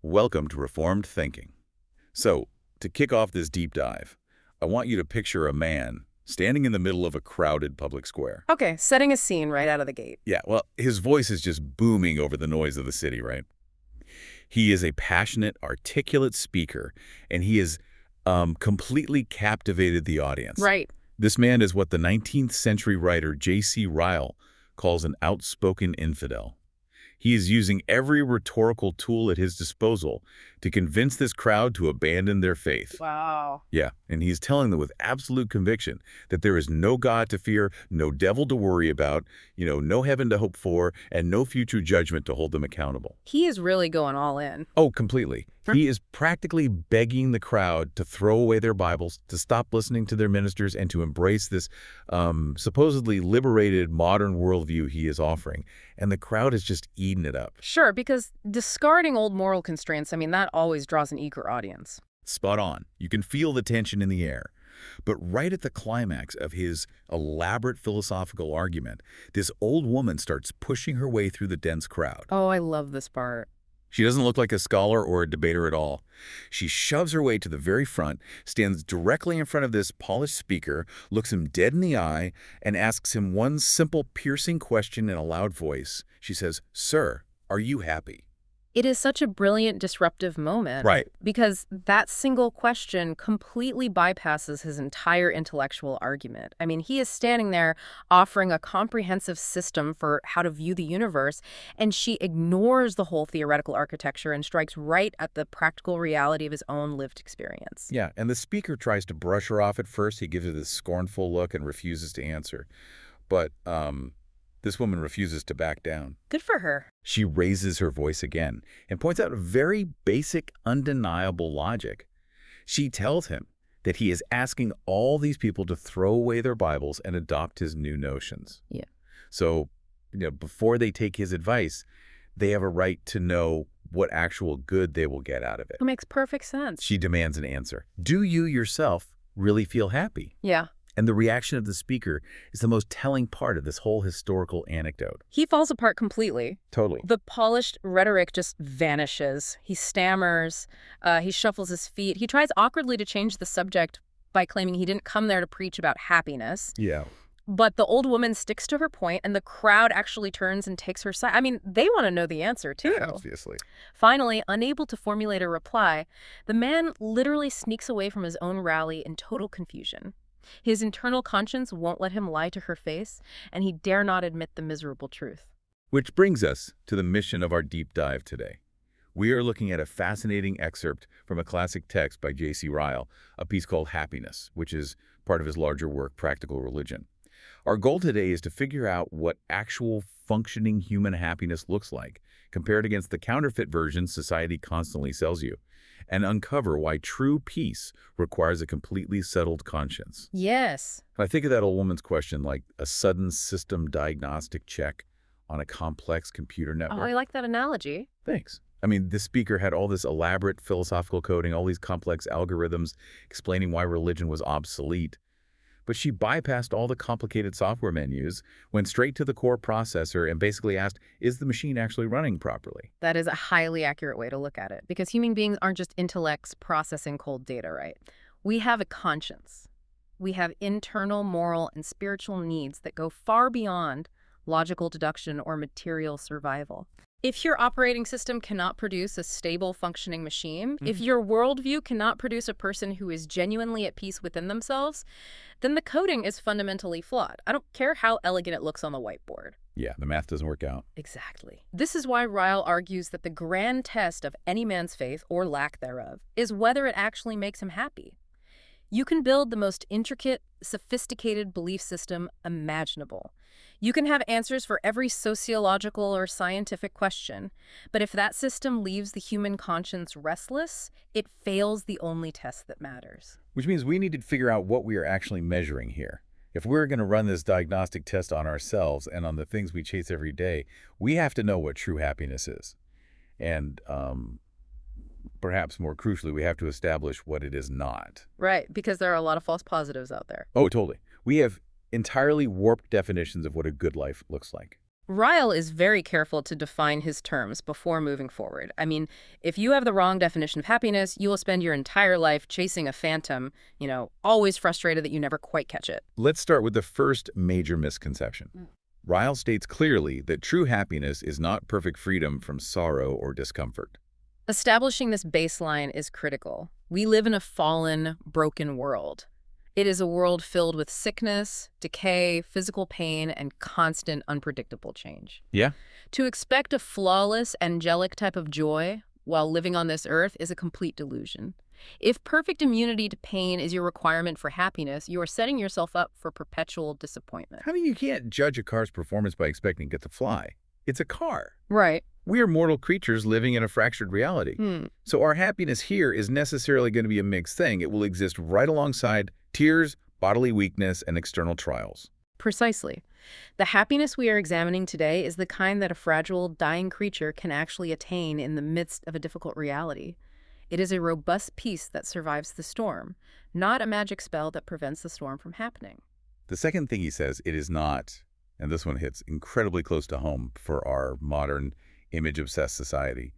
Welcome to Reformed Thinking. So, to kick off this deep dive, I want you to picture a man standing in the middle of a crowded public square. Okay, setting a scene right out of the gate. Yeah, well, his voice is just booming over the noise of the city, right? He is a passionate, articulate speaker, and he has completely captivated the audience. Right. This man is what the 19th century writer J.C. Ryle calls an outspoken infidel. He is using every rhetorical tool at his disposal to convince this crowd to abandon their faith. Wow. Yeah, and he's telling them with absolute conviction that there is no God to fear, no devil to worry about, no heaven to hope for, and no future judgment to hold them accountable. He is really going all in. Oh, completely. He is practically begging the crowd to throw away their Bibles, to stop listening to their ministers, and to embrace this supposedly liberated modern worldview he is offering. And the crowd is just eating it up. Sure, because discarding old moral constraints, that always draws an eager audience. Spot on. You can feel the tension in the air. But right at the climax of his elaborate philosophical argument, this old woman starts pushing her way through the dense crowd. Oh, I love this part. She doesn't look like a scholar or a debater at all. She shoves her way to the very front, stands directly in front of this polished speaker, looks him dead in the eye, and asks him one simple, piercing question in a loud voice. She says, "Sir, are you happy?" It is such a brilliant disruptive moment. Right. Because that single question completely bypasses his entire intellectual argument. He is standing there offering a comprehensive system for how to view the universe, and she ignores the whole theoretical architecture and strikes right at the practical reality of his own lived experience. Yeah, and the speaker tries to brush her off at first. He gives her this scornful look and refuses to answer. But this woman refuses to back down. Good for her. She raises her voice again and points out a very basic, undeniable logic. She tells him that he is asking all these people to throw away their Bibles and adopt his new notions. Yeah. So, before they take his advice, they have a right to know what actual good they will get out of it. It makes perfect sense. She demands an answer. Do you yourself really feel happy? Yeah. And the reaction of the speaker is the most telling part of this whole historical anecdote. He falls apart completely. Totally. The polished rhetoric just vanishes. He stammers. He shuffles his feet. He tries awkwardly to change the subject by claiming he didn't come there to preach about happiness. Yeah. But the old woman sticks to her point, and the crowd actually turns and takes her side. They want to know the answer, too. Obviously. Finally, unable to formulate a reply, the man literally sneaks away from his own rally in total confusion. His internal conscience won't let him lie to her face, and he dare not admit the miserable truth. Which brings us to the mission of our deep dive today. We are looking at a fascinating excerpt from a classic text by J.C. Ryle, a piece called Happiness, which is part of his larger work, Practical Religion. Our goal today is to figure out what actual functioning human happiness looks like, compared against the counterfeit version society constantly sells you, and uncover why true peace requires a completely settled conscience. Yes. I think of that old woman's question like a sudden system diagnostic check on a complex computer network. Oh, I like that analogy. Thanks. The speaker had all this elaborate philosophical coding, all these complex algorithms explaining why religion was obsolete. But she bypassed all the complicated software menus, went straight to the core processor, and basically asked, is the machine actually running properly? That is a highly accurate way to look at it, because human beings aren't just intellects processing cold data, right? We have a conscience. We have internal, moral, and spiritual needs that go far beyond logical deduction or material survival. If your operating system cannot produce a stable, functioning machine, if your worldview cannot produce a person who is genuinely at peace within themselves, then the coding is fundamentally flawed. I don't care how elegant it looks on the whiteboard. Yeah, the math doesn't work out. Exactly. This is why Ryle argues that the grand test of any man's faith, or lack thereof, is whether it actually makes him happy. You can build the most intricate, sophisticated belief system imaginable. You can have answers for every sociological or scientific question, but if that system leaves the human conscience restless, it fails the only test that matters. Which means we need to figure out what we are actually measuring here. If we're going to run this diagnostic test on ourselves and on the things we chase every day, we have to know what true happiness is. And perhaps more crucially, we have to establish what it is not. Right, because there are a lot of false positives out there. Oh, totally. We have entirely warped definitions of what a good life looks like. Ryle is very careful to define his terms before moving forward. I mean, if you have the wrong definition of happiness, you will spend your entire life chasing a phantom, always frustrated that you never quite catch it. Let's start with the first major misconception. Ryle states clearly that true happiness is not perfect freedom from sorrow or discomfort. Establishing this baseline is critical. We live in a fallen, broken world. It is a world filled with sickness, decay, physical pain, and constant, unpredictable change. Yeah? To expect a flawless, angelic type of joy while living on this earth is a complete delusion. If perfect immunity to pain is your requirement for happiness, you are setting yourself up for perpetual disappointment. I mean, you can't judge a car's performance by expecting it to fly. It's a car. Right. We are mortal creatures living in a fractured reality. So our happiness here is necessarily going to be a mixed thing. It will exist right alongside tears, bodily weakness, and external trials. Precisely. The happiness we are examining today is the kind that a fragile, dying creature can actually attain in the midst of a difficult reality. It is a robust peace that survives the storm, not a magic spell that prevents the storm from happening. The second thing he says, it is not, and this one hits incredibly close to home for our modern image-obsessed society,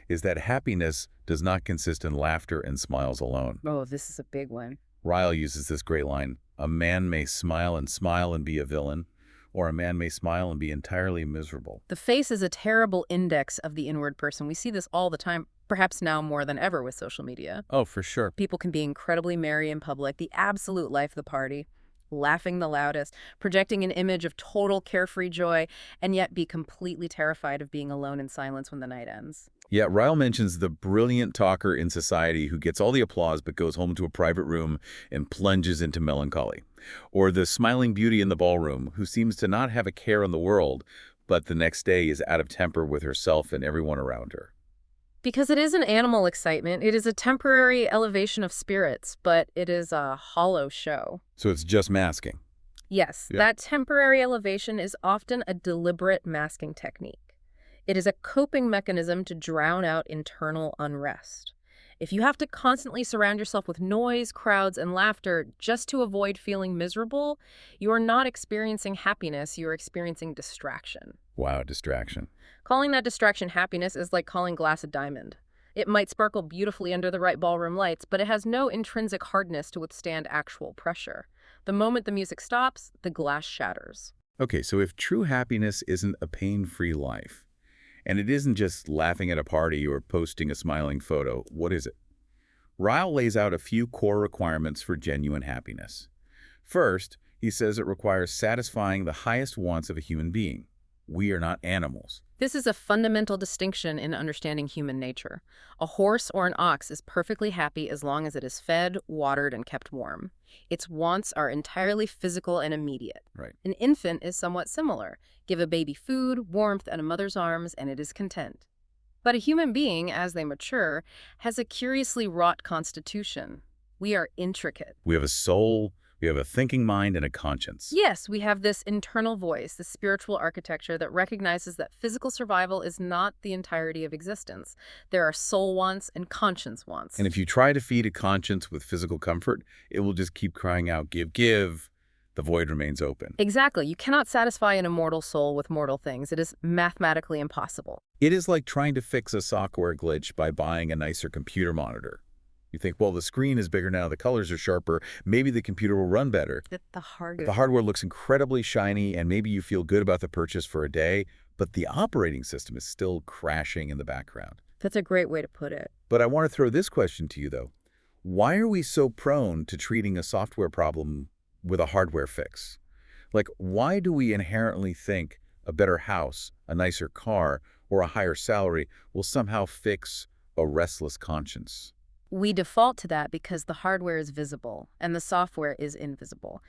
is that happiness does not consist in laughter and smiles alone. Oh, this is a big one. Ryle uses this great line, a man may smile and be a villain, or a man may smile and be entirely miserable. The face is a terrible index of the inward person. We see this all the time, perhaps now more than ever with social media. Oh, for sure. People can be incredibly merry in public, the absolute life of the party, laughing the loudest, projecting an image of total carefree joy, and yet be completely terrified of being alone in silence when the night ends. Yeah, Ryle mentions the brilliant talker in society who gets all the applause but goes home to a private room and plunges into melancholy. Or the smiling beauty in the ballroom who seems to not have a care in the world, but the next day is out of temper with herself and everyone around her. Because it is an animal excitement, it is a temporary elevation of spirits, but it is a hollow show. So it's just masking. Yes, Yeah. that temporary elevation is often a deliberate masking technique. It is a coping mechanism to drown out internal unrest. If you have to constantly surround yourself with noise, crowds, and laughter just to avoid feeling miserable, you are not experiencing happiness, you're experiencing distraction. Wow, distraction. Calling that distraction happiness is like calling glass a diamond. It might sparkle beautifully under the right ballroom lights, but it has no intrinsic hardness to withstand actual pressure. The moment the music stops, the glass shatters. Okay, so if true happiness isn't a pain-free life, and it isn't just laughing at a party or posting a smiling photo, what is it? Ryle lays out a few core requirements for genuine happiness. First, he says it requires satisfying the highest wants of a human being. We are not animals. This is a fundamental distinction in understanding human nature. A horse or an ox is perfectly happy as long as it is fed, watered, and kept warm. Its wants are entirely physical and immediate. Right. An infant is somewhat similar. Give a baby food, warmth, and a mother's arms, and it is content. But a human being, as they mature, has a curiously wrought constitution. We are intricate. We have a soul, we have a thinking mind, and a conscience. Yes, we have this internal voice, this spiritual architecture that recognizes that physical survival is not the entirety of existence. There are soul wants and conscience wants. And if you try to feed a conscience with physical comfort, it will just keep crying out, give, give. The void remains open. Exactly. You cannot satisfy an immortal soul with mortal things. It is mathematically impossible. It is like trying to fix a software glitch by buying a nicer computer monitor. You think, well, the screen is bigger now, the colors are sharper, maybe the computer will run better. The hardware. The hardware looks incredibly shiny, and maybe you feel good about the purchase for a day, but the operating system is still crashing in the background. That's a great way to put it. But I want to throw this question to you, though. Why are we so prone to treating a software problem with a hardware fix? Like, why do we inherently think a better house, a nicer car, or a higher salary will somehow fix a restless conscience? We default to that because the hardware is visible and the software is invisible.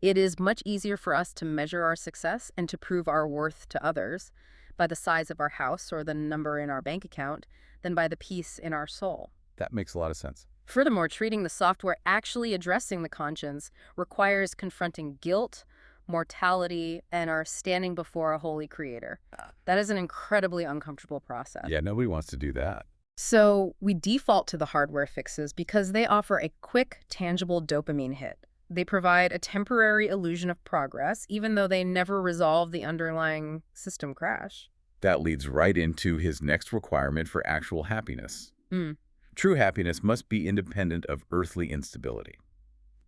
It is much easier for us to measure our success and to prove our worth to others by the size of our house or the number in our bank account than by the peace in our soul. That makes a lot of sense. Furthermore, treating the software actually addressing the conscience requires confronting guilt, mortality, and our standing before a holy creator. That is an incredibly uncomfortable process. Yeah, nobody wants to do that. So we default to the hardware fixes because they offer a quick, tangible dopamine hit. They provide a temporary illusion of progress, even though they never resolve the underlying system crash. That leads right into his next requirement for actual happiness. Mm. True happiness must be independent of earthly instability.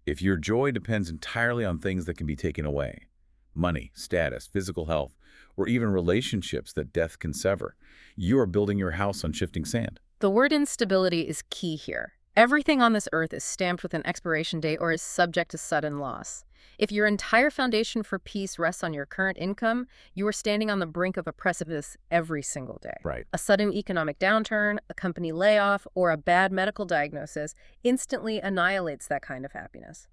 If your joy depends entirely on things that can be taken away, money, status, physical health, or even relationships that death can sever, you are building your house on shifting sand. The word instability is key here. Everything on this earth is stamped with an expiration date or is subject to sudden loss. If your entire foundation for peace rests on your current income, you are standing on the brink of a precipice every single day. Right. A sudden economic downturn, a company layoff, or a bad medical diagnosis instantly annihilates that kind of happiness.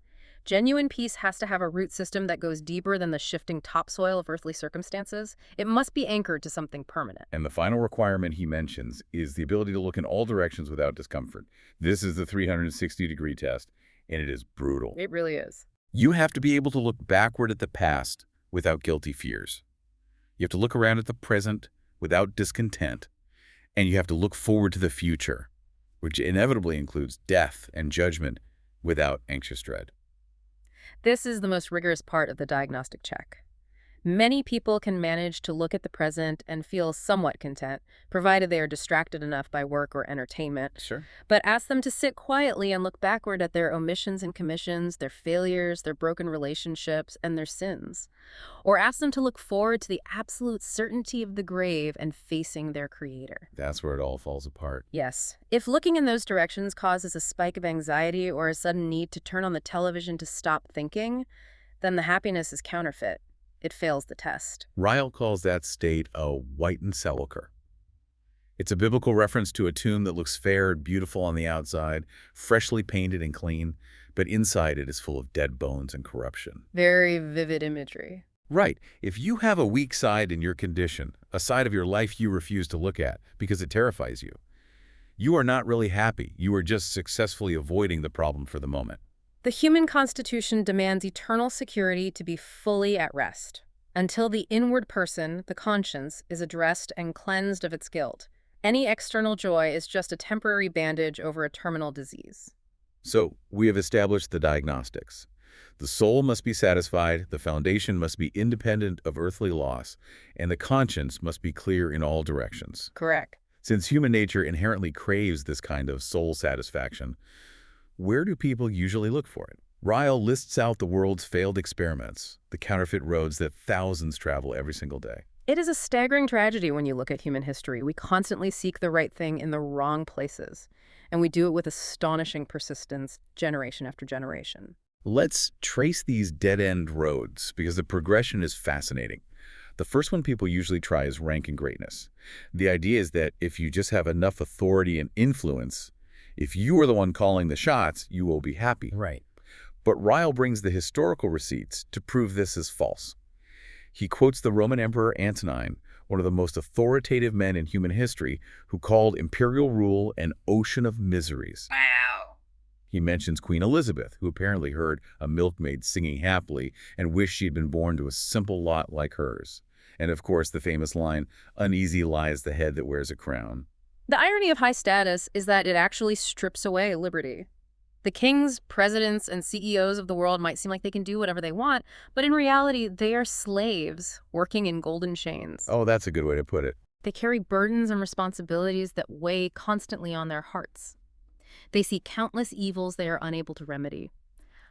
Genuine peace has to have a root system that goes deeper than the shifting topsoil of earthly circumstances. It must be anchored to something permanent. And the final requirement he mentions is the ability to look in all directions without discomfort. This is the 360-degree test, and it is brutal. It really is. You have to be able to look backward at the past without guilty fears. You have to look around at the present without discontent, and you have to look forward to the future, which inevitably includes death and judgment, without anxious dread. This is the most rigorous part of the diagnostic check. Many people can manage to look at the present and feel somewhat content, provided they are distracted enough by work or entertainment. Sure. But ask them to sit quietly and look backward at their omissions and commissions, their failures, their broken relationships, and their sins. Or ask them to look forward to the absolute certainty of the grave and facing their Creator. That's where it all falls apart. Yes. If looking in those directions causes a spike of anxiety or a sudden need to turn on the television to stop thinking, then the happiness is counterfeit. It fails the test. Ryle calls that state a whitened sepulcher. It's a biblical reference to a tomb that looks fair and beautiful on the outside, freshly painted and clean, but inside it is full of dead bones and corruption. Very vivid imagery. Right. If you have a weak side in your condition, a side of your life you refuse to look at because it terrifies you, you are not really happy. You are just successfully avoiding the problem for the moment. The human constitution demands eternal security to be fully at rest, until the inward person, the conscience, is addressed and cleansed of its guilt. Any external joy is just a temporary bandage over a terminal disease. So, we have established the diagnostics. The soul must be satisfied, the foundation must be independent of earthly loss, and the conscience must be clear in all directions. Correct. Since human nature inherently craves this kind of soul satisfaction, where do people usually look for it? Ryle lists out the world's failed experiments, the counterfeit roads that thousands travel every single day. It is a staggering tragedy when you look at human history. We constantly seek the right thing in the wrong places, and we do it with astonishing persistence, generation after generation. Let's trace these dead-end roads because the progression is fascinating. The first one people usually try is rank and greatness. The idea is that if you just have enough authority and influence, if you are the one calling the shots, you will be happy. Right. But Ryle brings the historical receipts to prove this is false. He quotes the Roman Emperor Antonine, one of the most authoritative men in human history, who called imperial rule an ocean of miseries. Wow. He mentions Queen Elizabeth, who apparently heard a milkmaid singing happily and wished she'd been born to a simple lot like hers. And of course, the famous line, "Uneasy lies the head that wears a crown." The irony of high status is that it actually strips away liberty. The kings, presidents, and CEOs of the world might seem like they can do whatever they want, but in reality, they are slaves working in golden chains. Oh, that's a good way to put it. They carry burdens and responsibilities that weigh constantly on their hearts. They see countless evils they are unable to remedy.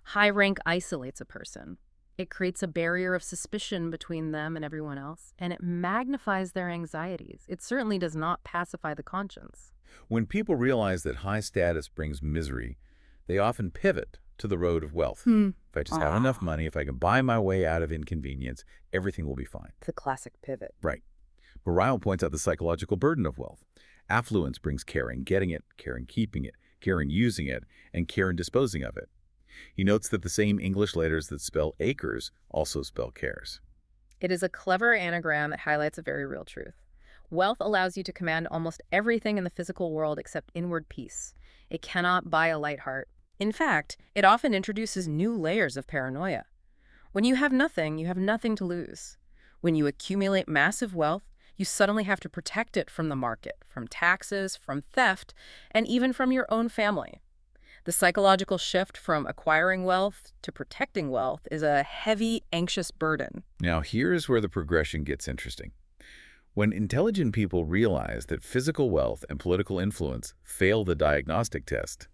High rank isolates a person. It creates a barrier of suspicion between them and everyone else, and it magnifies their anxieties. It certainly does not pacify the conscience. When people realize that high status brings misery, they often pivot to the road of wealth. If I just have enough money, if I can buy my way out of inconvenience, everything will be fine. The classic pivot. Right. But Ryle points out the psychological burden of wealth. Affluence brings care in getting it, care in keeping it, care in using it, and care in disposing of it. He notes that the same English letters that spell acres also spell cares. It is a clever anagram that highlights a very real truth. Wealth allows you to command almost everything in the physical world except inward peace. It cannot buy a light heart. In fact, it often introduces new layers of paranoia. When you have nothing to lose. When you accumulate massive wealth, you suddenly have to protect it from the market, from taxes, from theft, and even from your own family. The psychological shift from acquiring wealth to protecting wealth is a heavy, anxious burden. Now, here's where the progression gets interesting. When intelligent people realize that physical wealth and political influence fail the diagnostic test,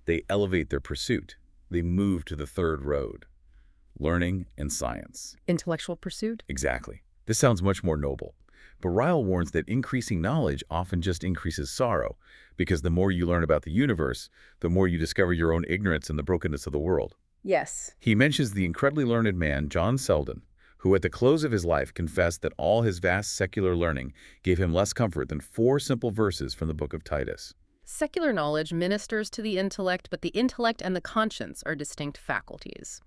they elevate their pursuit. They move to the third road, learning and science. Intellectual pursuit? Exactly. This sounds much more noble. But Ryle warns that increasing knowledge often just increases sorrow, because the more you learn about the universe, the more you discover your own ignorance and the brokenness of the world. Yes. He mentions the incredibly learned man, John Selden, who at the close of his life confessed that all his vast secular learning gave him less comfort than 4 simple verses from the book of Titus. Secular knowledge ministers to the intellect, but the intellect and the conscience are distinct faculties.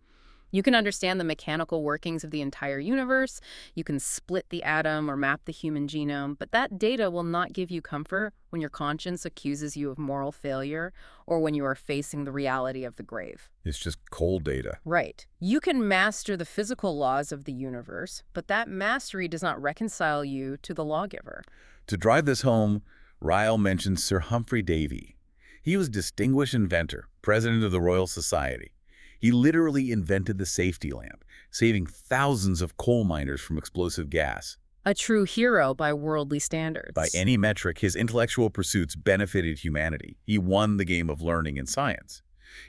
You can understand the mechanical workings of the entire universe, you can split the atom or map the human genome, but that data will not give you comfort when your conscience accuses you of moral failure or when you are facing the reality of the grave. It's just cold data. Right. You can master the physical laws of the universe, but that mastery does not reconcile you to the lawgiver. To drive this home, Ryle mentions Sir Humphrey Davy. He was a distinguished inventor, president of the Royal Society. He literally invented the safety lamp, saving thousands of coal miners from explosive gas. A true hero by worldly standards. By any metric, his intellectual pursuits benefited humanity. He won the game of learning and science.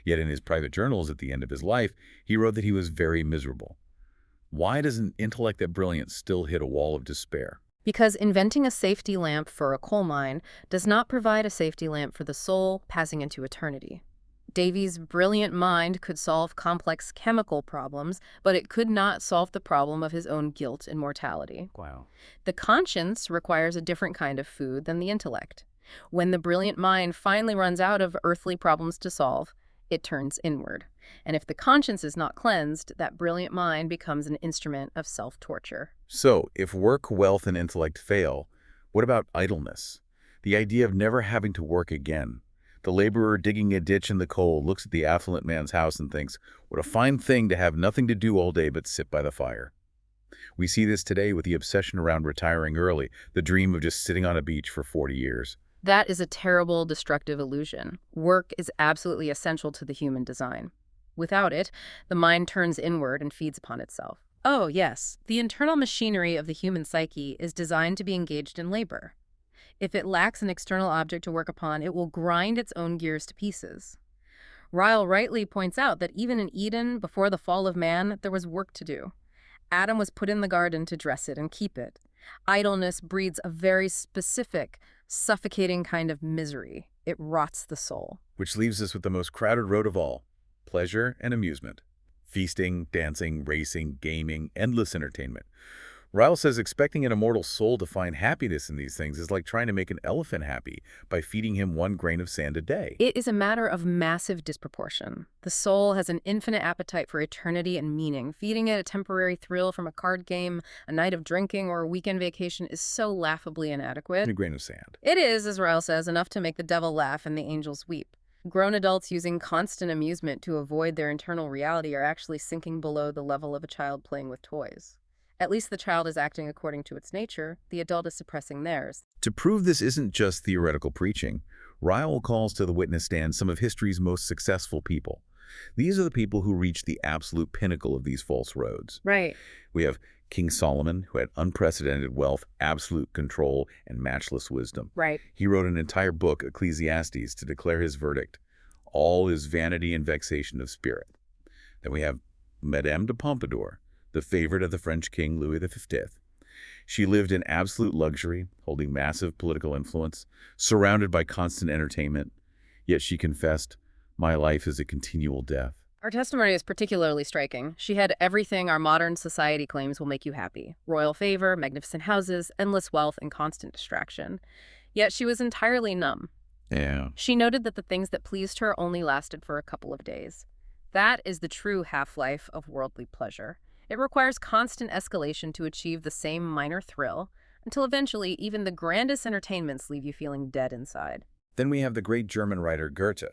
Yet in his private journals at the end of his life, he wrote that he was very miserable. Why does an intellect that brilliant still hit a wall of despair? Because inventing a safety lamp for a coal mine does not provide a safety lamp for the soul passing into eternity. Davy's brilliant mind could solve complex chemical problems, but it could not solve the problem of his own guilt and mortality. Wow. The conscience requires a different kind of food than the intellect. When the brilliant mind finally runs out of earthly problems to solve, it turns inward. And if the conscience is not cleansed, that brilliant mind becomes an instrument of self-torture. So, if work, wealth, and intellect fail, what about idleness? The idea of never having to work again. The laborer digging a ditch in the coal looks at the affluent man's house and thinks, what a fine thing to have nothing to do all day but sit by the fire. We see this today with the obsession around retiring early, the dream of just sitting on a beach for 40 years. That is a terrible, destructive illusion. Work is absolutely essential to the human design. Without it, the mind turns inward and feeds upon itself. Oh, yes, the internal machinery of the human psyche is designed to be engaged in labor. If it lacks an external object to work upon, it will grind its own gears to pieces. Ryle rightly points out that even in Eden, before the fall of man, there was work to do. Adam was put in the garden to dress it and keep it. Idleness breeds a very specific, suffocating kind of misery. It rots the soul. Which leaves us with the most crowded road of all, pleasure and amusement. Feasting, dancing, racing, gaming, endless entertainment. Ryle says expecting an immortal soul to find happiness in these things is like trying to make an elephant happy by feeding him 1 grain of sand a day. It is a matter of massive disproportion. The soul has an infinite appetite for eternity and meaning. Feeding it a temporary thrill from a card game, a night of drinking, or a weekend vacation is so laughably inadequate. A grain of sand. It is, as Ryle says, enough to make the devil laugh and the angels weep. Grown adults using constant amusement to avoid their internal reality are actually sinking below the level of a child playing with toys. At least the child is acting according to its nature, the adult is suppressing theirs. To prove this isn't just theoretical preaching, Ryle calls to the witness stand some of history's most successful people. These are the people who reached the absolute pinnacle of these false roads. Right. We have King Solomon, who had unprecedented wealth, absolute control, and matchless wisdom. Right. He wrote an entire book, Ecclesiastes, to declare his verdict. All is vanity and vexation of spirit. Then we have Madame de Pompadour, the favorite of the French king Louis XV. She lived in absolute luxury, holding massive political influence, surrounded by constant entertainment. Yet she confessed, "My life is a continual death." Her testimony is particularly striking. She had everything our modern society claims will make you happy. Royal favor, magnificent houses, endless wealth, and constant distraction. Yet she was entirely numb. Yeah. She noted that the things that pleased her only lasted for a couple of days. That is the true half-life of worldly pleasure. It requires constant escalation to achieve the same minor thrill, until eventually even the grandest entertainments leave you feeling dead inside. Then we have the great German writer Goethe,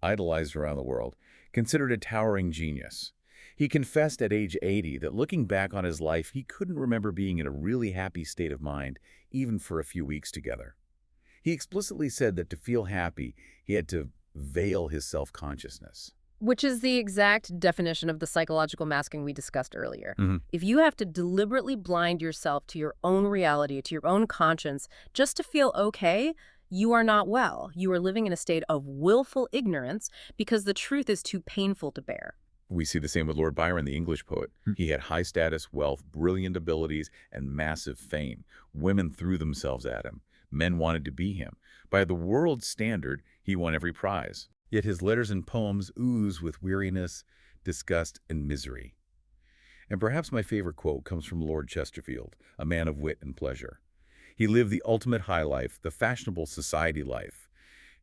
idolized around the world, considered a towering genius. He confessed at age 80 that looking back on his life, he couldn't remember being in a really happy state of mind, even for a few weeks together. He explicitly said that to feel happy, he had to veil his self-consciousness. Which is the exact definition of the psychological masking we discussed earlier. Hmm. If you have to deliberately blind yourself to your own reality, to your own conscience, just to feel okay, you are not well. You are living in a state of willful ignorance because the truth is too painful to bear. We see the same with Lord Byron, the English poet. He had high status, wealth, brilliant abilities, and massive fame. Women threw themselves at him. Men wanted to be him. By the world's standard, he won every prize. Yet his letters and poems ooze with weariness, disgust, and misery. And perhaps my favorite quote comes from Lord Chesterfield, a man of wit and pleasure. He lived the ultimate high life, the fashionable society life.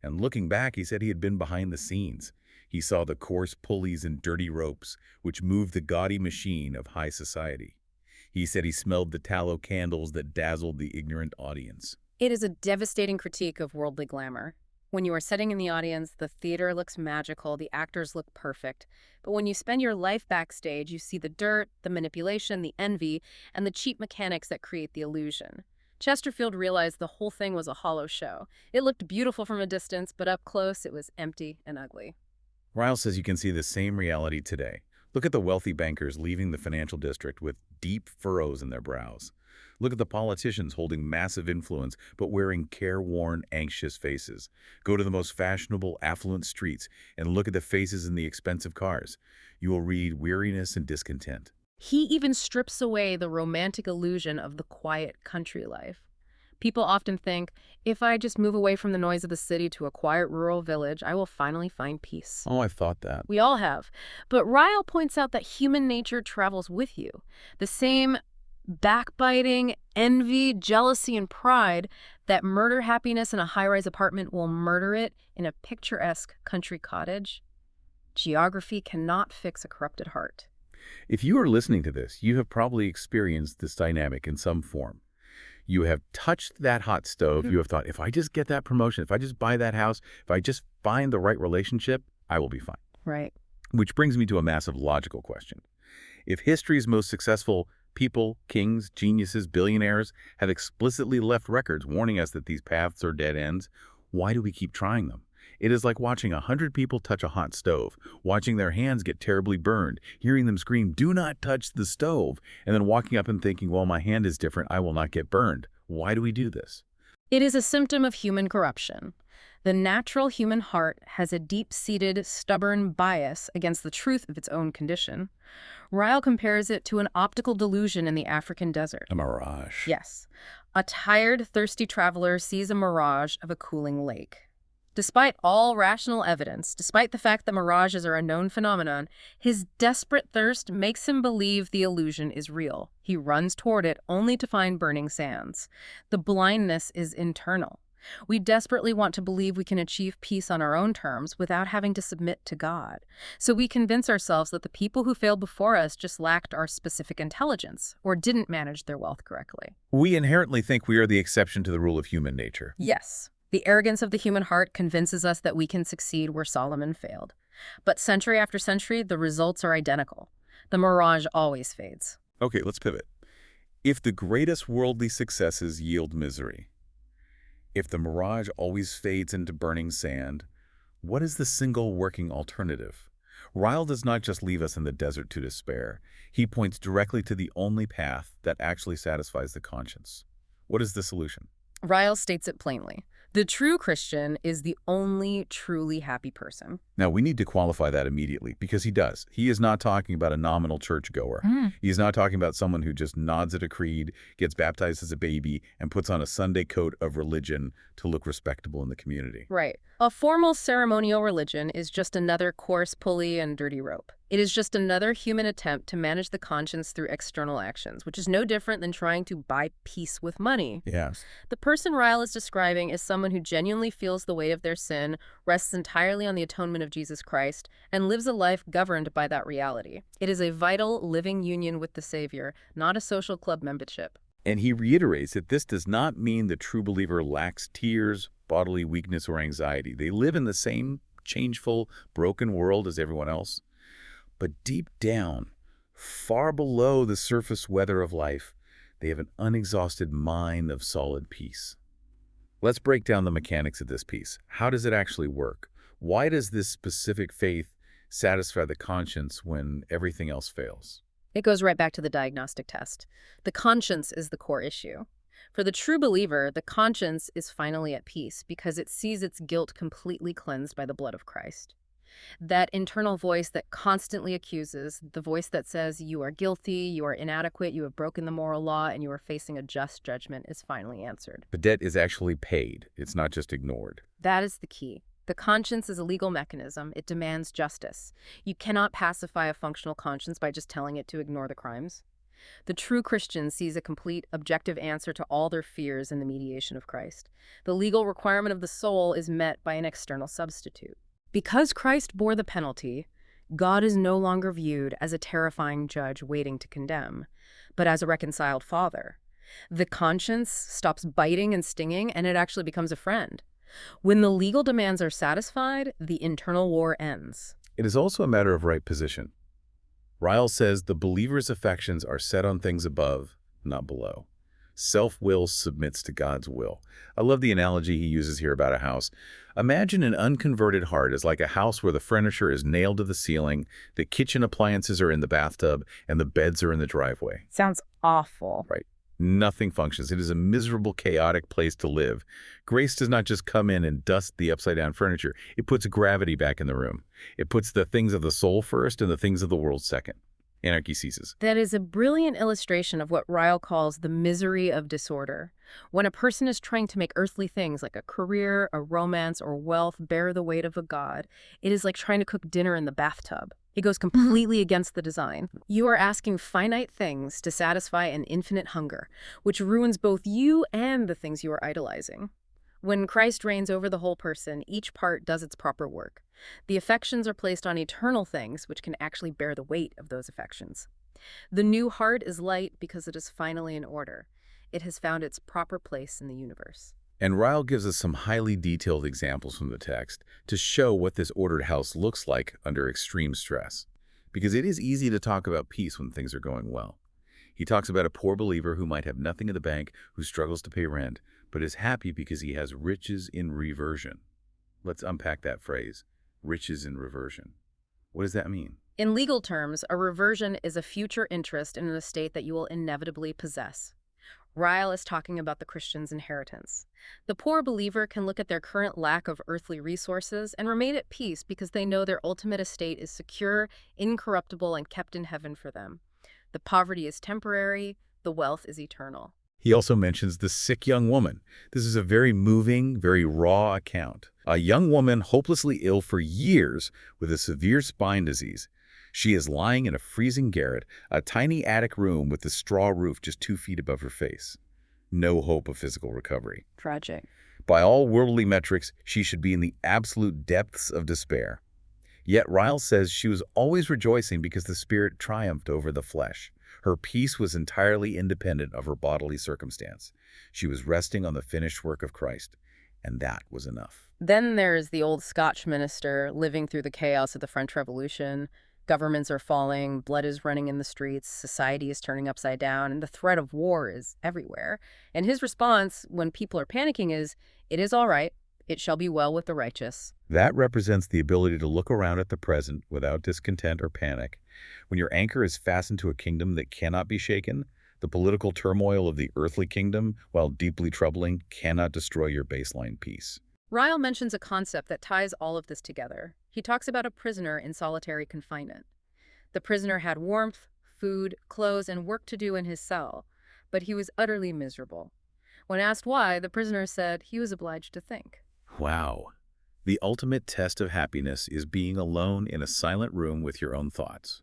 And looking back, he said he had been behind the scenes. He saw the coarse pulleys and dirty ropes which moved the gaudy machine of high society. He said he smelled the tallow candles that dazzled the ignorant audience. It is a devastating critique of worldly glamour. When you are sitting in the audience, the theater looks magical, the actors look perfect. But when you spend your life backstage, you see the dirt, the manipulation, the envy, and the cheap mechanics that create the illusion. Chesterfield realized the whole thing was a hollow show. It looked beautiful from a distance, but up close, it was empty and ugly. Ryle says you can see the same reality today. Look at the wealthy bankers leaving the financial district with deep furrows in their brows. Look at the politicians holding massive influence but wearing careworn, anxious faces. Go to the most fashionable, affluent streets and look at the faces in the expensive cars. You will read weariness and discontent. He even strips away the romantic illusion of the quiet country life. People often think, if I just move away from the noise of the city to a quiet rural village, I will finally find peace. Oh, I've thought that. We all have. But Ryle points out that human nature travels with you. The same backbiting, envy, jealousy, and pride that murder happiness in a high-rise apartment will murder it in a picturesque country cottage. Geography cannot fix a corrupted heart. If you are listening to this, you have probably experienced this dynamic in some form. You have touched that hot stove. You have thought, if I just get that promotion, if I just buy that house, if I just find the right relationship, I will be fine. Right. Which brings me to a massive logical question. If history's most successful people, kings, geniuses, billionaires have explicitly left records warning us that these paths are dead ends, why do we keep trying them? It is like watching 100 people touch a hot stove, watching their hands get terribly burned, hearing them scream, "Do not touch the stove," and then walking up and thinking, well, my hand is different, I will not get burned. Why do we do this? It is a symptom of human corruption. The natural human heart has a deep-seated, stubborn bias against the truth of its own condition. Ryle compares it to an optical delusion in the African desert. A mirage. Yes. A tired, thirsty traveler sees a mirage of a cooling lake. Despite all rational evidence, despite the fact that mirages are a known phenomenon, his desperate thirst makes him believe the illusion is real. He runs toward it only to find burning sands. The blindness is internal. We desperately want to believe we can achieve peace on our own terms without having to submit to God. So we convince ourselves that the people who failed before us just lacked our specific intelligence or didn't manage their wealth correctly. We inherently think we are the exception to the rule of human nature. Yes. The arrogance of the human heart convinces us that we can succeed where Solomon failed. But century after century, the results are identical. The mirage always fades. Okay, let's pivot. If the greatest worldly successes yield misery, if the mirage always fades into burning sand, what is the single working alternative? Ryle does not just leave us in the desert to despair. He points directly to the only path that actually satisfies the conscience. What is the solution? Ryle states it plainly. The true Christian is the only truly happy person. Now, we need to qualify that immediately, because he does. He is not talking about a nominal churchgoer. He's not talking about someone who just nods at a creed, gets baptized as a baby, and puts on a Sunday coat of religion to look respectable in the community. Right. A formal ceremonial religion is just another coarse pulley and dirty rope. It is just another human attempt to manage the conscience through external actions, which is no different than trying to buy peace with money. Yes. The person Ryle is describing is someone who genuinely feels the weight of their sin, rests entirely on the atonement of Jesus Christ, and lives a life governed by that reality. It is a vital, living union with the Savior, not a social club membership. And he reiterates that this does not mean the true believer lacks tears, bodily weakness, or anxiety. They live in the same changeful, broken world as everyone else. But deep down, far below the surface weather of life, they have an unexhausted mine of solid peace. Let's break down the mechanics of this peace. How does it actually work? Why does this specific faith satisfy the conscience when everything else fails? It goes right back to the diagnostic test. The conscience is the core issue. For the true believer, the conscience is finally at peace because it sees its guilt completely cleansed by the blood of Christ. That internal voice that constantly accuses, the voice that says you are guilty, you are inadequate, you have broken the moral law, and you are facing a just judgment is finally answered. The debt is actually paid. It's not just ignored. That is the key. The conscience is a legal mechanism. It demands justice. You cannot pacify a functional conscience by just telling it to ignore the crimes. The true Christian sees a complete, objective answer to all their fears in the mediation of Christ. The legal requirement of the soul is met by an external substitute. Because Christ bore the penalty, God is no longer viewed as a terrifying judge waiting to condemn, but as a reconciled father. The conscience stops biting and stinging, and it actually becomes a friend. When the legal demands are satisfied, the internal war ends. It is also a matter of right position. Ryle says the believer's affections are set on things above, not below. Self-will submits to God's will. I love the analogy he uses here about a house. Imagine an unconverted heart is like a house where the furniture is nailed to the ceiling, the kitchen appliances are in the bathtub, and the beds are in the driveway. Sounds awful. Right. Nothing functions. It is a miserable, chaotic place to live. Grace does not just come in and dust the upside-down furniture. It puts gravity back in the room. It puts the things of the soul first and the things of the world second. Anarchy ceases. That is a brilliant illustration of what Ryle calls the misery of disorder. When a person is trying to make earthly things like a career, a romance, or wealth bear the weight of a god, it is like trying to cook dinner in the bathtub. It goes completely against the design. You are asking finite things to satisfy an infinite hunger, which ruins both you and the things you are idolizing. When Christ reigns over the whole person, each part does its proper work. The affections are placed on eternal things, which can actually bear the weight of those affections. The new heart is light because it is finally in order. It has found its proper place in the universe. And Ryle gives us some highly detailed examples from the text to show what this ordered house looks like under extreme stress. Because it is easy to talk about peace when things are going well. He talks about a poor believer who might have nothing in the bank, who struggles to pay rent, but is happy because he has riches in reversion. Let's unpack that phrase, riches in reversion. What does that mean? In legal terms, a reversion is a future interest in an estate that you will inevitably possess. Ryle is talking about the Christian's inheritance. The poor believer can look at their current lack of earthly resources and remain at peace because they know their ultimate estate is secure, incorruptible, and kept in heaven for them. The poverty is temporary, the wealth is eternal. He also mentions the sick young woman. This is a very moving, very raw account. A young woman hopelessly ill for years with a severe spine disease. She is lying in a freezing garret, a tiny attic room with a straw roof just 2 feet above her face. No hope of physical recovery. Tragic. By all worldly metrics, she should be in the absolute depths of despair. Yet Ryle says she was always rejoicing because the spirit triumphed over the flesh. Her peace was entirely independent of her bodily circumstance. She was resting on the finished work of Christ, and that was enough. Then there's the old Scotch minister living through the chaos of the French Revolution. Governments are falling, blood is running in the streets, society is turning upside down, and the threat of war is everywhere. And his response when people are panicking is, "It is all right. It shall be well with the righteous." That represents the ability to look around at the present without discontent or panic. When your anchor is fastened to a kingdom that cannot be shaken, the political turmoil of the earthly kingdom, while deeply troubling, cannot destroy your baseline peace. Ryle mentions a concept that ties all of this together. He talks about a prisoner in solitary confinement. The prisoner had warmth, food, clothes, and work to do in his cell, but he was utterly miserable. When asked why, the prisoner said he was obliged to think. Wow. The ultimate test of happiness is being alone in a silent room with your own thoughts.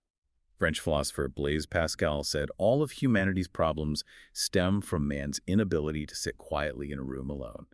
French philosopher Blaise Pascal said all of humanity's problems stem from man's inability to sit quietly in a room alone.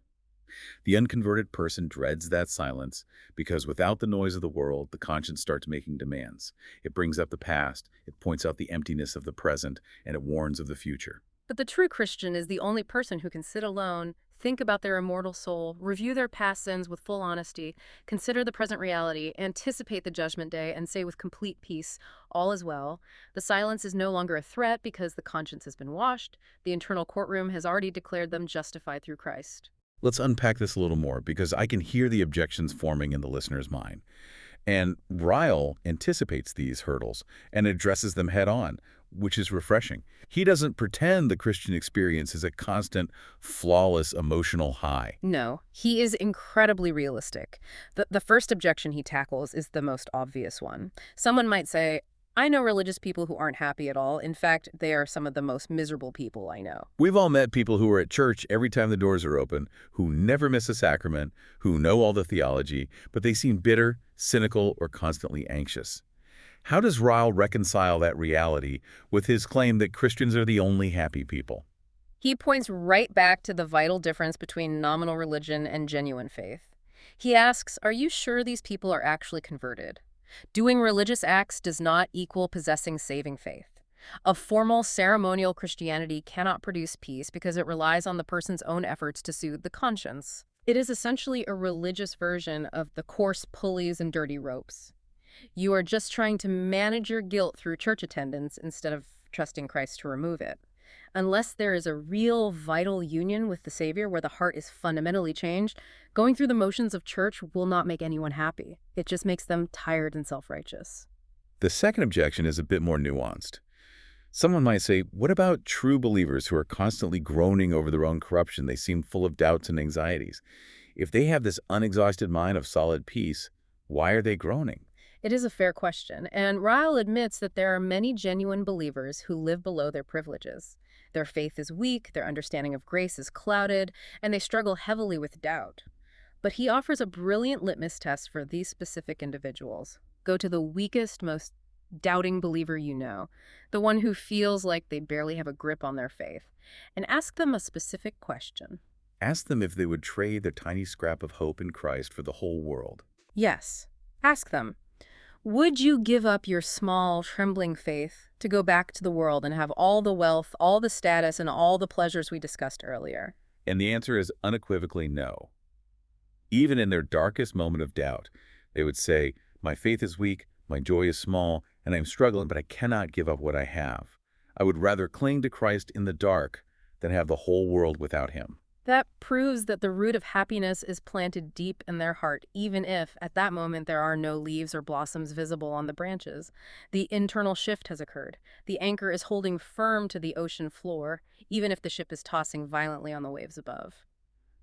The unconverted person dreads that silence because without the noise of the world, the conscience starts making demands. It brings up the past, it points out the emptiness of the present, and it warns of the future. But the true Christian is the only person who can sit alone, think about their immortal soul, review their past sins with full honesty, consider the present reality, anticipate the judgment day, and say with complete peace, all is well. The silence is no longer a threat because the conscience has been washed. The internal courtroom has already declared them justified through Christ. Let's unpack this a little more because I can hear the objections forming in the listener's mind. And Ryle anticipates these hurdles and addresses them head on, which is refreshing. He doesn't pretend the Christian experience is a constant, flawless emotional high. No, he is incredibly realistic. The first objection he tackles is the most obvious one. Someone might say, I know religious people who aren't happy at all. In fact, they are some of the most miserable people I know. We've all met people who are at church every time the doors are open, who never miss a sacrament, who know all the theology, but they seem bitter, cynical, or constantly anxious. How does Ryle reconcile that reality with his claim that Christians are the only happy people? He points right back to the vital difference between nominal religion and genuine faith. He asks, are you sure these people are actually converted? Doing religious acts does not equal possessing saving faith. A formal ceremonial Christianity cannot produce peace because it relies on the person's own efforts to soothe the conscience. It is essentially a religious version of the coarse pulleys and dirty ropes. You are just trying to manage your guilt through church attendance instead of trusting Christ to remove it. Unless there is a real vital union with the Savior where the heart is fundamentally changed, going through the motions of church will not make anyone happy. It just makes them tired and self-righteous. The second objection is a bit more nuanced. Someone might say, what about true believers who are constantly groaning over their own corruption? They seem full of doubts and anxieties. If they have this unexhausted mind of solid peace, why are they groaning? It is a fair question, and Ryle admits that there are many genuine believers who live below their privileges. Their faith is weak, their understanding of grace is clouded, and they struggle heavily with doubt. But he offers a brilliant litmus test for these specific individuals. Go to the weakest, most doubting believer you know, the one who feels like they barely have a grip on their faith, and ask them a specific question. Ask them if they would trade their tiny scrap of hope in Christ for the whole world. Yes, ask them. Would you give up your small, trembling faith to go back to the world and have all the wealth, all the status, and all the pleasures we discussed earlier? And the answer is unequivocally no. Even in their darkest moment of doubt, they would say, my faith is weak, my joy is small, and I'm struggling, but I cannot give up what I have. I would rather cling to Christ in the dark than have the whole world without him. That proves that the root of happiness is planted deep in their heart, even if, at that moment, there are no leaves or blossoms visible on the branches. The internal shift has occurred. The anchor is holding firm to the ocean floor, even if the ship is tossing violently on the waves above.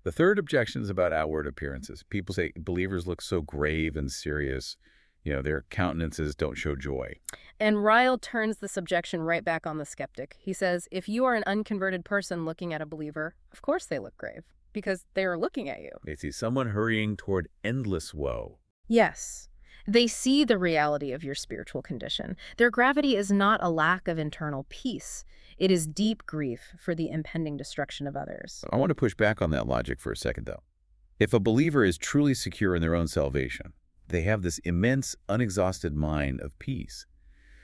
The third objection is about outward appearances. People say believers look so grave and serious. Their countenances don't show joy. And Ryle turns this objection right back on the skeptic. He says, if you are an unconverted person looking at a believer, of course they look grave, because they are looking at you. They see someone hurrying toward endless woe. Yes, they see the reality of your spiritual condition. Their gravity is not a lack of internal peace. It is deep grief for the impending destruction of others. I want to push back on that logic for a second, though. If a believer is truly secure in their own salvation, they have this immense, unexhausted mind of peace.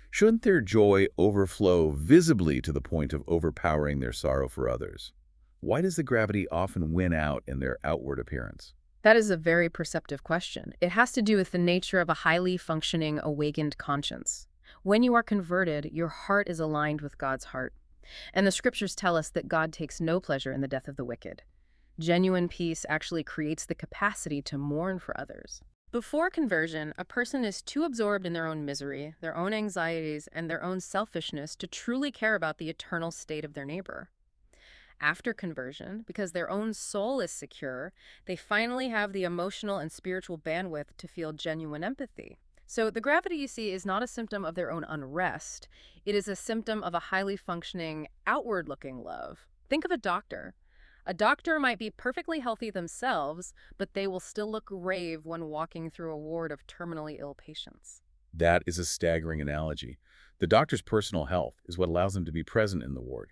Shouldn't their joy overflow visibly to the point of overpowering their sorrow for others? Why does the gravity often win out in their outward appearance? That is a very perceptive question. It has to do with the nature of a highly functioning, awakened conscience. When you are converted, your heart is aligned with God's heart. And the scriptures tell us that God takes no pleasure in the death of the wicked. Genuine peace actually creates the capacity to mourn for others. Before conversion, a person is too absorbed in their own misery, their own anxieties, and their own selfishness to truly care about the eternal state of their neighbor. After conversion, because their own soul is secure, they finally have the emotional and spiritual bandwidth to feel genuine empathy. So the gravity you see is not a symptom of their own unrest. It is a symptom of a highly functioning, outward-looking love. Think of a doctor. A doctor might be perfectly healthy themselves, but they will still look grave when walking through a ward of terminally ill patients. That is a staggering analogy. The doctor's personal health is what allows them to be present in the ward,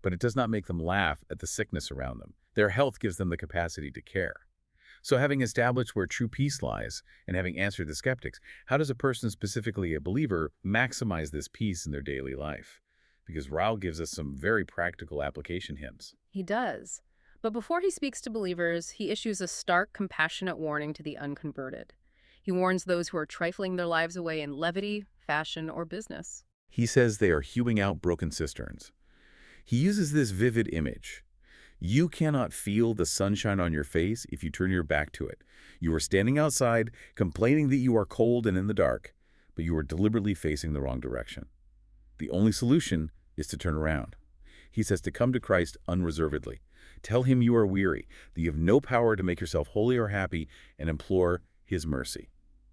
but it does not make them laugh at the sickness around them. Their health gives them the capacity to care. So having established where true peace lies and having answered the skeptics, how does a person, specifically a believer, maximize this peace in their daily life? Because Ryle gives us some very practical application hints. He does. But before he speaks to believers, he issues a stark, compassionate warning to the unconverted. He warns those who are trifling their lives away in levity, fashion, or business. He says they are hewing out broken cisterns. He uses this vivid image. You cannot feel the sunshine on your face if you turn your back to it. You are standing outside, complaining that you are cold and in the dark, but you are deliberately facing the wrong direction. The only solution is to turn around. He says to come to Christ unreservedly. Tell him you are weary, that you have no power to make yourself holy or happy, and implore his mercy.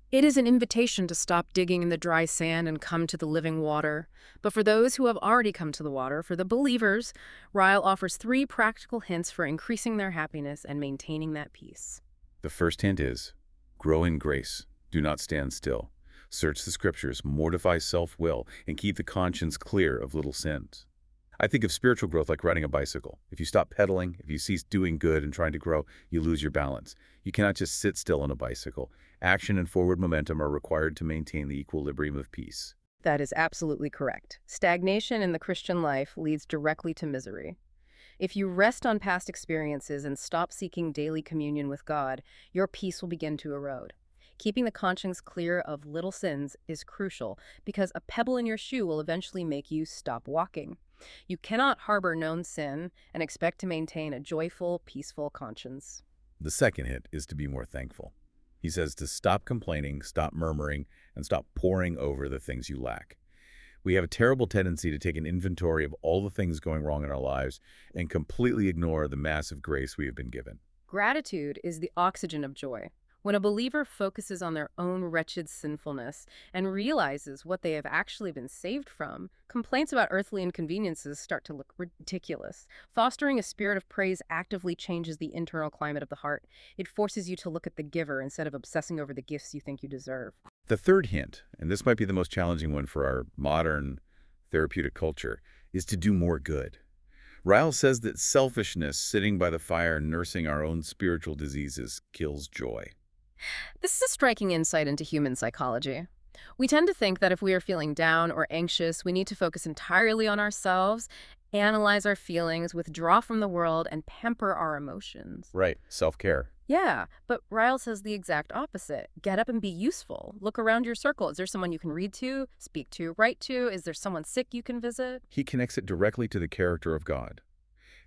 It is an invitation to stop digging in the dry sand and come to the living water. But for those who have already come to the water, for the believers, Ryle offers 3 practical hints for increasing their happiness and maintaining that peace. The first hint is, grow in grace. Do not stand still. Search the scriptures, mortify self-will, and keep the conscience clear of little sins. I think of spiritual growth like riding a bicycle. If you stop pedaling, if you cease doing good and trying to grow, you lose your balance. You cannot just sit still on a bicycle. Action and forward momentum are required to maintain the equilibrium of peace. That is absolutely correct. Stagnation in the Christian life leads directly to misery. If you rest on past experiences and stop seeking daily communion with God, your peace will begin to erode. Keeping the conscience clear of little sins is crucial because a pebble in your shoe will eventually make you stop walking. You cannot harbor known sin and expect to maintain a joyful, peaceful conscience. The second hint is to be more thankful. He says to stop complaining, stop murmuring, and stop poring over the things you lack. We have a terrible tendency to take an inventory of all the things going wrong in our lives and completely ignore the massive grace we have been given. Gratitude is the oxygen of joy. When a believer focuses on their own wretched sinfulness and realizes what they have actually been saved from, complaints about earthly inconveniences start to look ridiculous. Fostering a spirit of praise actively changes the internal climate of the heart. It forces you to look at the giver instead of obsessing over the gifts you think you deserve. The third hint, and this might be the most challenging one for our modern therapeutic culture, is to do more good. Ryle says that selfishness, sitting by the fire nursing our own spiritual diseases, kills joy. This is a striking insight into human psychology. We tend to think that if we are feeling down or anxious, we need to focus entirely on ourselves, analyze our feelings, withdraw from the world, and pamper our emotions. Right, self-care. Yeah, but Ryle says the exact opposite. Get up and be useful. Look around your circle. Is there someone you can read to, speak to, write to? Is there someone sick you can visit? He connects it directly to the character of God.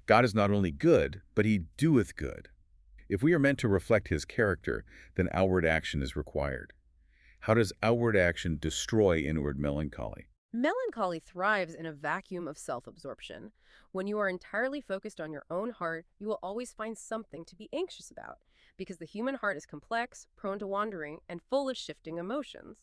God is not only good, but he doeth good. If we are meant to reflect his character, then outward action is required. How does outward action destroy inward melancholy? Melancholy thrives in a vacuum of self-absorption. When you are entirely focused on your own heart, you will always find something to be anxious about, because the human heart is complex, prone to wandering, and full of shifting emotions.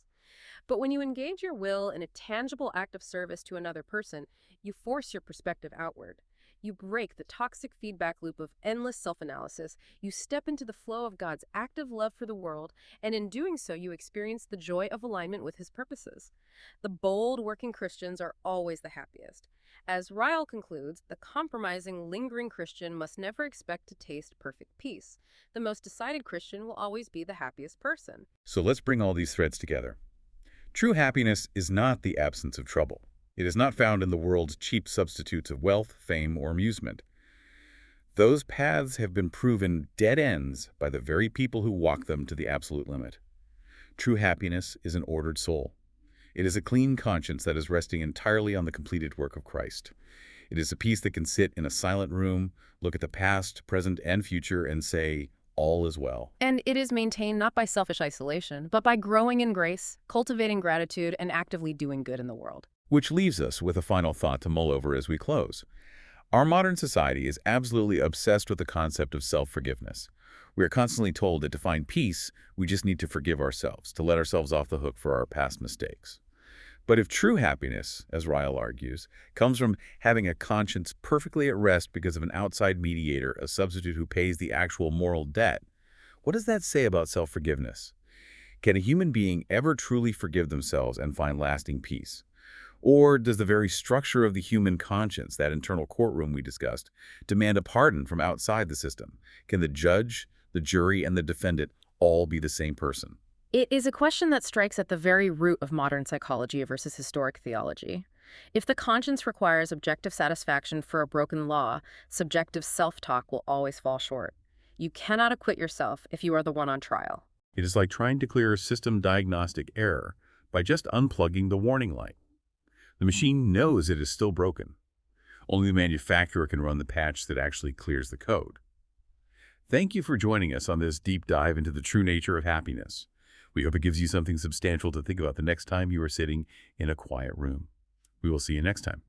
But when you engage your will in a tangible act of service to another person, you force your perspective outward. You break the toxic feedback loop of endless self-analysis, you step into the flow of God's active love for the world, and in doing so you experience the joy of alignment with his purposes. The bold working Christians are always the happiest. As Ryle concludes, the compromising, lingering Christian must never expect to taste perfect peace. The most decided Christian will always be the happiest person. So let's bring all these threads together. True happiness is not the absence of trouble. It is not found in the world's cheap substitutes of wealth, fame, or amusement. Those paths have been proven dead ends by the very people who walk them to the absolute limit. True happiness is an ordered soul. It is a clean conscience that is resting entirely on the completed work of Christ. It is a peace that can sit in a silent room, look at the past, present, and future, and say, all is well. And it is maintained not by selfish isolation, but by growing in grace, cultivating gratitude, and actively doing good in the world. Which leaves us with a final thought to mull over as we close. Our modern society is absolutely obsessed with the concept of self-forgiveness. We are constantly told that to find peace, we just need to forgive ourselves, to let ourselves off the hook for our past mistakes. But if true happiness, as Ryle argues, comes from having a conscience perfectly at rest because of an outside mediator, a substitute who pays the actual moral debt, what does that say about self-forgiveness? Can a human being ever truly forgive themselves and find lasting peace? Or does the very structure of the human conscience, that internal courtroom we discussed, demand a pardon from outside the system? Can the judge, the jury, and the defendant all be the same person? It is a question that strikes at the very root of modern psychology versus historic theology. If the conscience requires objective satisfaction for a broken law, subjective self-talk will always fall short. You cannot acquit yourself if you are the one on trial. It is like trying to clear a system diagnostic error by just unplugging the warning light. The machine knows it is still broken. Only the manufacturer can run the patch that actually clears the code. Thank you for joining us on this deep dive into the true nature of happiness. We hope it gives you something substantial to think about the next time you are sitting in a quiet room. We will see you next time.